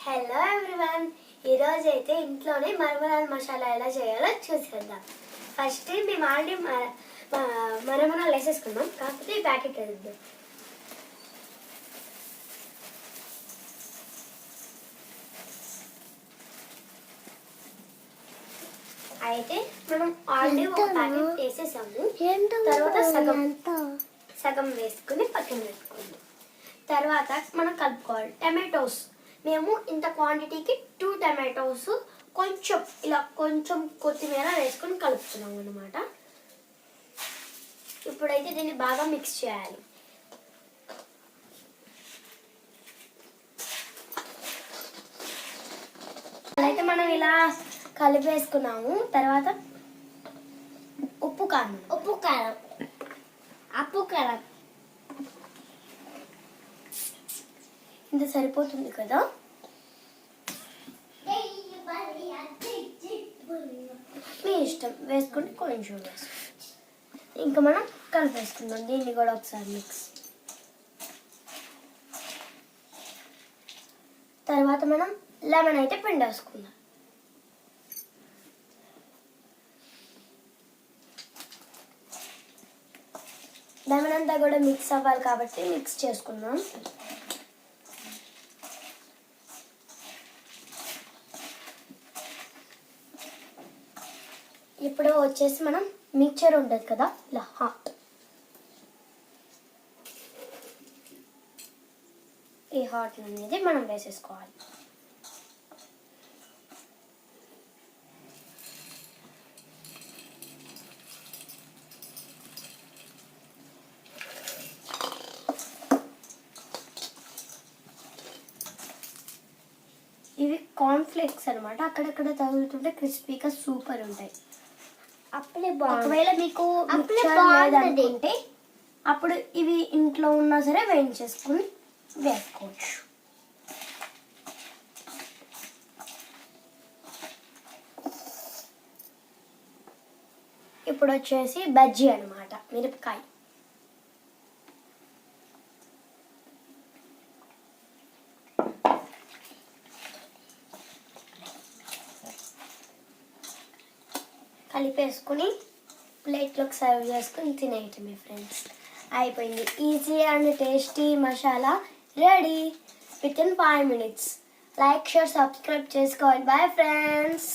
Hello everyone, ఈరోజు అయితే ఇంట్లోనే మరమరాలు మసాలా ఎలా చేయాలో చూసేద్దాం. ఫస్ట్ మేము ఆల్రెడీ మరమరాలు వేసేసుకున్నాం, కాకపోతే ఈ ప్యాకెట్ వేద్దాం. అయితే మనం ఆల్రెడీ ఒక ప్యాకెట్ వేసేసాము. తర్వాత సగం వేసుకుని పక్కన పెట్టుకుందాం. తర్వాత మనం కలుపుకోవాలి. టమాటోస్ మేము ఇంత క్వాంటిటీకి 2 టమాటోస్ కొంచెం కొత్తిమీర వేసుకొని కలుపుతున్నాం అన్నమాట. ఇప్పుడైతే దీన్ని బాగా మిక్స్ చేయాలి. అయితే మనం ఇలా కలిపేసుకున్నాము. తర్వాత ఉప్పు కారం ఇంత సరిపోతుంది కదా. మీ ఇష్టం, వేసుకుంటే కొంచెం వేసుకోవచ్చు. ఇంకా మనం కలిపేసుకుందాం దీన్ని కూడా ఒకసారి మిక్స్. తర్వాత మనం లెమన్ అయితే పిండేసుకుందాం. లెమన్ అంతా కూడా మిక్స్ అవ్వాలి కాబట్టి మిక్స్ చేసుకుందాం. ఇప్పుడు వచ్చేసి మనం మిక్చర్ ఉంటుంది కదా, ఇలా ఈ హాట్ అనేది మనం వేసేసుకోవాలి. ఇవి కార్న్ఫ్లేక్స్ అనమాట, అక్కడక్కడ తగులుతుంటే క్రిస్పీగా సూపర్ ఉంటాయి. ఒకవేళ మీకు అనుకుంటే అప్పుడు ఇవి ఇంట్లో ఉన్నా సరే వేయించేసుకుని వేసుకోవచ్చు. ఇప్పుడు వచ్చేసి బజ్జీ అనమాట, మిరపకాయ. కలిపేసుకుని ప్లేట్లోకి సర్వ్ చేసుకుని తినేయటమే ఫ్రెండ్స్. అయిపోయింది. Easy and tasty masala ready within 5 minutes. Like, share, subscribe చేసుకోవాలి. Bye friends.